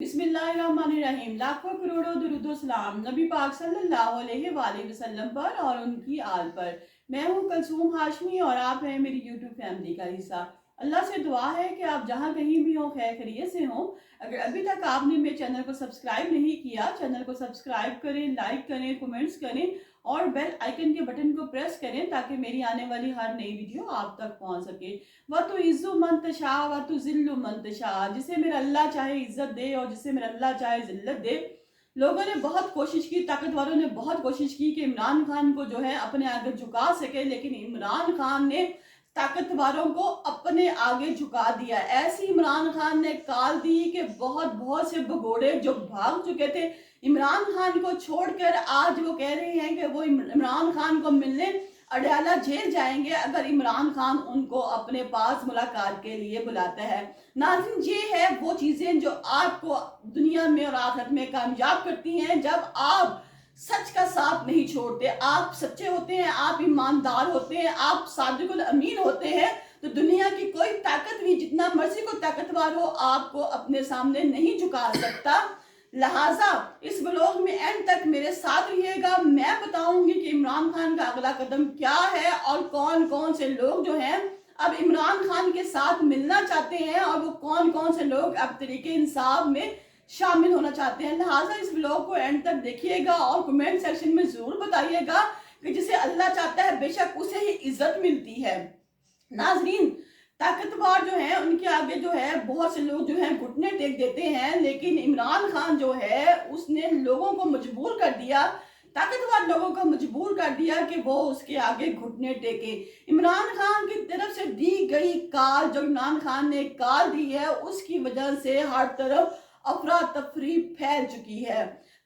बिस्मिल्लाहिर्रहमानिर्रहीम। लाखों करोड़ों दुरूद सलाम नबी पाक सल्लल्लाहु अलैहि वसल्लम पर और उनकी आल पर। मैं हूँ कलसूम हाशमी और आप हैं मेरी यूट्यूब फैमिली का हिस्सा। अल्लाह से दुआ है कि आप जहाँ कहीं भी हो खैर खैरियत से हो। अगर अभी तक आपने मेरे चैनल को सब्सक्राइब नहीं किया, चैनल को सब्सक्राइब करें, लाइक करें, कमेंट्स करें और बेल आइकन के बटन को प्रेस करें ताकि मेरी आने वाली हर नई वीडियो आप तक पहुँच सके। वतुइज़्ज़ु मन तशा वतुज़िल्लु मन तशा, जिसे मेरा अल्लाह चाहे इज्जत दे और जिसे मेरा अल्लाह चाहे जिल्लत दे। लोगों ने बहुत कोशिश की, ताकतवरों ने बहुत कोशिश की कि इमरान खान को जो है अपने आगे झुका सके, लेकिन इमरान खान ने ताकतवरों को अपने आगे झुका दिया। ऐसी इमरान खान ने काल दी कि बहुत बहुत से भगोड़े जो भाग चुके थे इमरान खान को छोड़कर, आज वो कह रहे हैं कि वो इमरान खान को मिलने अडयाला जेल जाएंगे अगर इमरान खान उनको अपने पास मुलाकात के लिए बुलाता है। नाज़रीन, ये है वो चीज़ें जो आपको दुनिया में और आखिरत में कामयाब करती हैं, जब आप सच का साथ नहीं छोड़ते, आप सच्चे होते हैं, आप ईमानदार होते हैं, आप सादिकुल अमीन होते हैं, तो दुनिया की कोई ताकत भी जितना मर्जी को ताकतवर हो आपको अपने सामने नहीं झुका सकता। लिहाजा इस ब्लॉग में एंड तक मेरे साथ रहिएगा। मैं बताऊंगी कि इमरान खान का अगला कदम क्या है और कौन कौन से लोग जो हैं अब इमरान खान के साथ मिलना चाहते हैं और वो कौन कौन से लोग अब तरीके इंसाफ में शामिल होना चाहते हैं। लिहाजा इस ब्लॉग को एंड तक देखिएगा और कमेंट सेक्शन में जरूर बताइएगा कि जिसे अल्लाह चाहता है बेशक उसे ही इज्जत मिलती है। नाजरीन, ताकतवर जो है उनके आगे जो है बहुत से लोग जो है घुटने टेक देते हैं, लेकिन इमरान खान जो है उसने लोगों को मजबूर कर दिया, ताकतवर लोगों को मजबूर कर दिया कि वो उसके आगे घुटने टेके। इमरान खान की तरफ से दी गई काल, जो इमरान खान ने काल दी है, उसकी वजह से हर तरफ अफरा तफरी फैल चुकी है।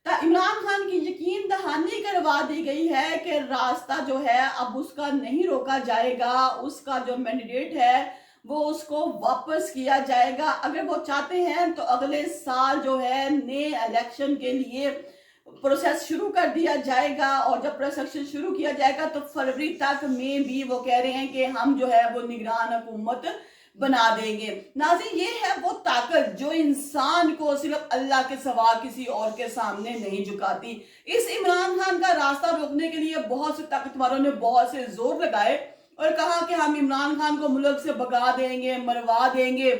इमरान खान की यकीन दहानी करवा दी गई है कि रास्ता जो है अब उसका नहीं रोका जाएगा, उसका जो मैंडेट है वो उसको वापस किया जाएगा। अगर वो चाहते हैं तो अगले साल जो है नए इलेक्शन के लिए प्रोसेस शुरू कर दिया जाएगा और जब प्रोसेस शुरू किया जाएगा तो फरवरी तक में भी वो कह रहे हैं कि हम जो है वो निगरान हुकूमत बना देंगे। नाज़रीन, ये है वो ताकत जो इंसान को सिर्फ अल्लाह के सिवा किसी और के सामने नहीं झुकाती। इस इमरान खान का रास्ता रोकने के लिए बहुत से ताकतवरों ने बहुत से जोर लगाए और कहा कि हम इमरान खान को मुल्क से भगा देंगे, मरवा देंगे,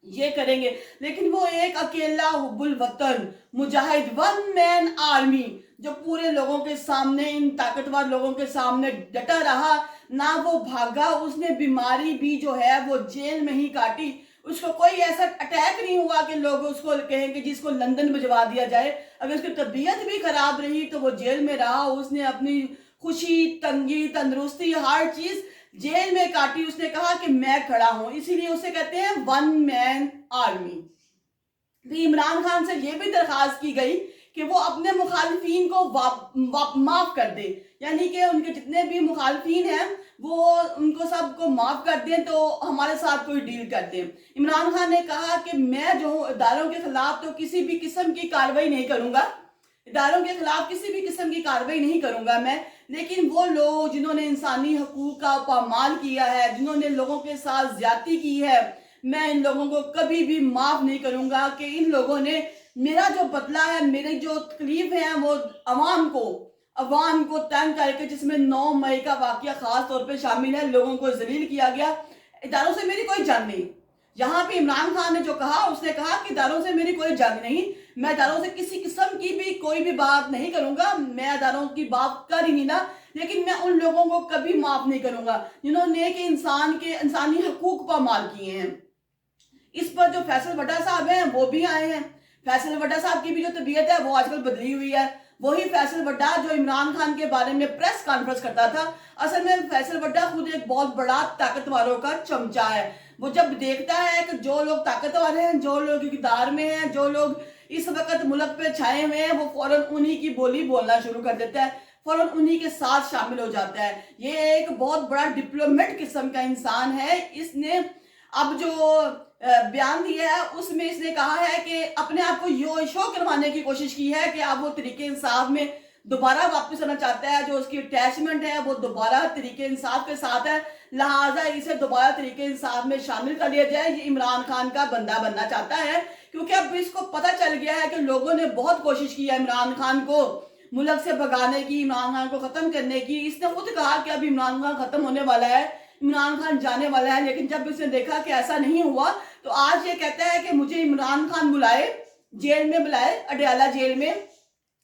ये करेंगे, लेकिन वो एक अकेला हुब्बुल वतन मुजाहिद वन मैन आर्मी जो पूरे लोगों के सामने, इन ताकतवर लोगों के सामने डटा रहा, ना वो भागा, उसने बीमारी भी जो है वो जेल में ही काटी। उसको कोई ऐसा अटैक नहीं हुआ कि लोग उसको कहेंगे जिसको लंदन भिजवा दिया जाए। अगर उसकी तबीयत भी खराब रही तो वो जेल में रहा, उसने अपनी खुशी, तंगी, तंदुरुस्ती हर चीज जेल में काटी। उसने कहा कि मैं खड़ा हूं, इसीलिए उसे कहते हैं one man army. Imran Khan से यह भी दरखास्त की गई कि वो अपने मुखालिफिन को माफ कर दे, यानी कि उनके जितने भी मुखालिफिन हैं वो उनको सबको माफ कर दें तो हमारे साथ कोई डील कर दें। इमरान खान ने कहा कि मैं जो इदारों के खिलाफ तो किसी भी किस्म की कार्रवाई नहीं करूंगा, इदारों के खिलाफ किसी भी किस्म की कार्रवाई नहीं करूंगा मैं, लेकिन वो लोग जिन्होंने इंसानी हकूक का पामाल किया है, जिन्होंने लोगों के साथ ज्यादती की है, मैं इन लोगों को कभी भी माफ नहीं करूंगा कि इन लोगों ने मेरा जो बदला है, मेरी जो तकलीफ है वो अवाम को तंग करके, जिसमें 9 मई का वाकया खास तौर पे शामिल है, लोगों को जलील किया गया। इदारों से मेरी कोई जंग नहीं। यहाँ पे इमरान खान ने जो कहा, उसने कहा कि इदारों से मेरी कोई जंग नहीं, मैं इदारों से किसी किस्म की भी कोई भी बात नहीं करूंगा, मैं इदारों की बात कर ही नहीं ना, लेकिन मैं उन लोगों को कभी माफ नहीं करूंगा जिन्होंने कि इंसान के इंसानी हकूक पामाल किए हैं। इस पर जो फैसल वड्डा साहब हैं वो भी आए हैं। फैसल वड्डा साहब की भी जो तबीयत है वो आजकल बदली हुई है। वही फैसल वड्डा जो इमरान खान के बारे में प्रेस कॉन्फ्रेंस करता था, असल में फैसल वड्डा खुद एक बहुत बड़ा ताकतवरों का चमचा है। वो जब देखता है कि जो लोग ताकतवर हैं, जो लोग इक़्तिदार में हैं, जो लोग इस वक्त मुल्क पे छाए हुए हैं, वो फौरन उन्हीं की बोली बोलना शुरू कर देता है, फौरन उन्हीं के साथ शामिल हो जाता है। ये एक बहुत बड़ा डिप्लोमेट किस्म का इंसान है। इसने अब जो बयान दिया है उसमें इसने कहा है कि अपने आप को यो शो करवाने की कोशिश की है कि अब वो तरीके इंसाफ में دوبارہ واپس آنا چاہتا ہے, جو اس کی اٹیچمنٹ ہے وہ دوبارہ تحریک انصاف کے ساتھ ہے, لہٰذا اسے دوبارہ تحریک انصاف میں شامل کر لیا جائے. یہ عمران خان کا بندہ بننا چاہتا ہے, کیونکہ اب اس کو پتہ چل گیا ہے کہ لوگوں نے بہت کوشش کی ہے عمران خان کو ملک سے بھگانے کی, عمران خان کو ختم کرنے کی. اس نے خود کہا کہ اب عمران خان ختم ہونے والا ہے, عمران خان جانے والا ہے, لیکن جب اس نے دیکھا کہ ایسا نہیں ہوا تو آج یہ کہتا ہے کہ مجھے عمران خان بلائے, جیل میں بلائے, اڈیالہ جیل میں.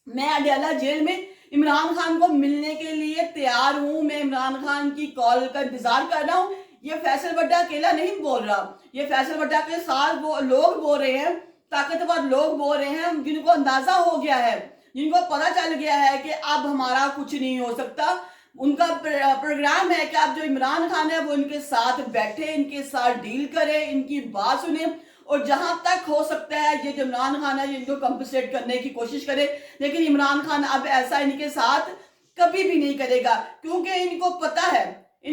میں اڈیالہ جیل میں عمران خان کو ملنے کے لیے تیار ہوں, میں عمران خان کی کال کا انتظار کر رہا ہوں. یہ فیصل بٹا اکیلا نہیں بول رہا, یہ فیصل بٹا کے ساتھ وہ لوگ بول رہے ہیں, طاقتور لوگ بول رہے ہیں, جن کو اندازہ ہو گیا ہے, جن کو پتہ چل گیا ہے کہ اب ہمارا کچھ نہیں ہو سکتا. ان کا پروگرام ہے کہ اب جو عمران خان ہے وہ ان کے ساتھ بیٹھے, ان کے ساتھ ڈیل کرے, ان کی بات سنیں, اور جہاں تک ہو سکتا ہے یہ جو عمران خان ہے ان کو کمپنسیٹ کرنے کی کوشش کرے. لیکن عمران خان اب ایسا ان کے ساتھ کبھی بھی نہیں کرے گا, کیونکہ ان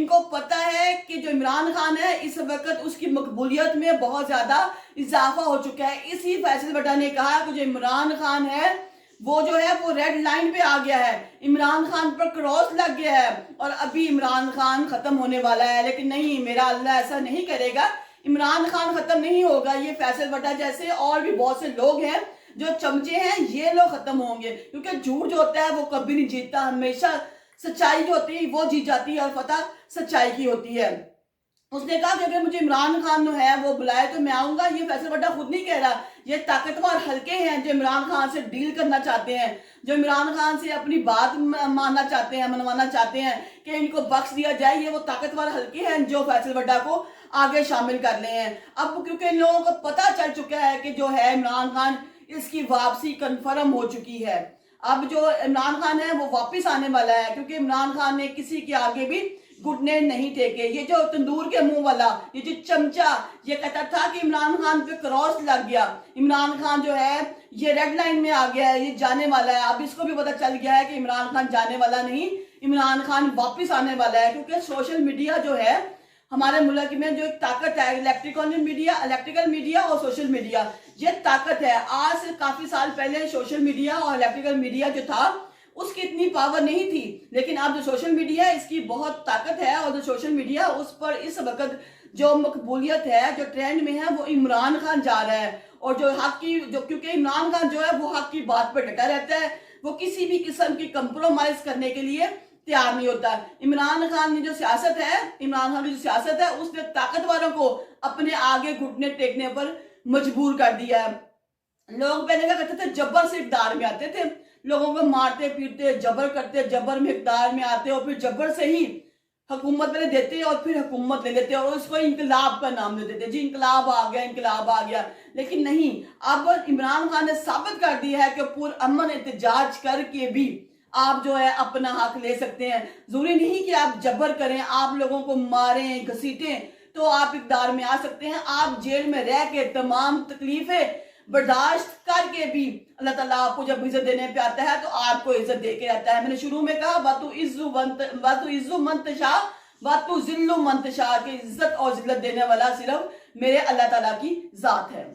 کو پتہ ہے کہ جو عمران خان ہے اس وقت اس کی مقبولیت میں بہت زیادہ اضافہ ہو چکا ہے. اسی فیصل بٹا نے کہا کہ جو عمران خان ہے وہ جو ہے وہ ریڈ لائن پہ آ گیا ہے, عمران خان پر کراس لگ گیا ہے, اور ابھی عمران خان ختم ہونے والا ہے. لیکن نہیں, میرا اللہ ایسا نہیں کرے گا, عمران خان ختم نہیں ہوگا. یہ فیصل بٹا جیسے اور بھی بہت سے لوگ ہیں جو چمچے ہیں, یہ لوگ ختم ہوں گے, کیونکہ جھوٹ جو ہوتا ہے وہ کبھی نہیں جیتتا, ہمیشہ سچائی جو ہوتی ہے وہ جیت جاتی ہے, اور فتح سچائی کی ہوتی ہے. اس نے کہا کہ اگر مجھے عمران خان جو ہے وہ بلائے تو میں آؤں گا. یہ فیصل بٹا خود نہیں کہہ رہا, یہ طاقتور حلقے ہیں جو عمران خان سے ڈیل کرنا چاہتے ہیں, جو عمران خان سے اپنی بات ماننا چاہتے ہیں, منوانا چاہتے ہیں کہ ان کو بخش دیا جائے. یہ وہ طاقتور حلقے ہیں جو فیصل بٹا کو آگے شامل کر لے ہیں. اب کیونکہ ان لوگوں کو پتہ چل چکا ہے کہ جو ہے عمران خان اس کی واپسی کنفرم ہو چکی ہے. اب جو عمران خان ہے وہ واپس آنے والا ہے, کیونکہ عمران خان نے کسی کے آگے بھی گھٹنے نہیں ٹیکے. یہ جو تندور کے منہ والا, یہ جو چمچا, یہ کہتا تھا کہ عمران خان پہ کراس لگ گیا, عمران خان جو ہے یہ ریڈ لائن میں آ گیا ہے, یہ جانے والا ہے. اب اس کو بھی پتہ چل گیا ہے کہ عمران خان جانے والا نہیں, عمران خان واپس آنے والا ہے. کیونکہ سوشل میڈیا جو ہے ہمارے ملک میں جو ایک طاقت ہے, الیکٹریکل میڈیا اور سوشل میڈیا, یہ طاقت ہے. آج سے کافی سال پہلے سوشل میڈیا اور الیکٹریکل میڈیا جو تھا اس کی اتنی پاور نہیں تھی, لیکن اب جو سوشل میڈیا ہے اس کی بہت طاقت ہے, اور جو سوشل میڈیا اس پر اس وقت جو مقبولیت ہے, جو ٹرینڈ میں ہے, وہ عمران خان جا رہا ہے. اور جو حق کی کیونکہ عمران خان جو ہے وہ حق کی بات پر ڈٹا رہتا ہے, وہ کسی بھی قسم کی کمپرومائز کرنے کے لیے تیار نہیں ہوتا. عمران خان کی جو سیاست ہے اس نے طاقتوروں کو اپنے آگے گھٹنے ٹیکنے پر مجبور کر دیا ہے. لوگ پہلے کیا کرتے تھے, جبر سے اقتدار میں آتے تھے, لوگوں کو مارتے پیٹتے, جبر کرتے, جبر میں اقتدار میں آتے, اور پھر جبر سے ہی حکومت پہلے دیتے اور پھر حکومت لے لیتے, اور اس کو انقلاب کا نام دے دیتے, جی انقلاب آ گیا. لیکن نہیں, اب عمران خان نے ثابت کر دیا ہے کہ پرامن احتجاج کر کے بھی آپ جو ہے اپنا حق لے سکتے ہیں. ضروری نہیں کہ آپ جبر کریں, آپ لوگوں کو ماریں گھسیٹیں تو آپ اقتدار میں آ سکتے ہیں. آپ جیل میں رہ کے تمام تکلیفیں برداشت کر کے بھی اللہ تعالیٰ آپ کو جب عزت دینے پہ آتا ہے تو آپ کو عزت دے کے آتا ہے. میں نے شروع میں کہا وَتُعِزُّ مَن تَشَاءُ وَتُذِلُّ مَن تَشَاءُ کہ عزت اور ذلت دینے والا صرف میرے اللہ تعالیٰ کی ذات ہے.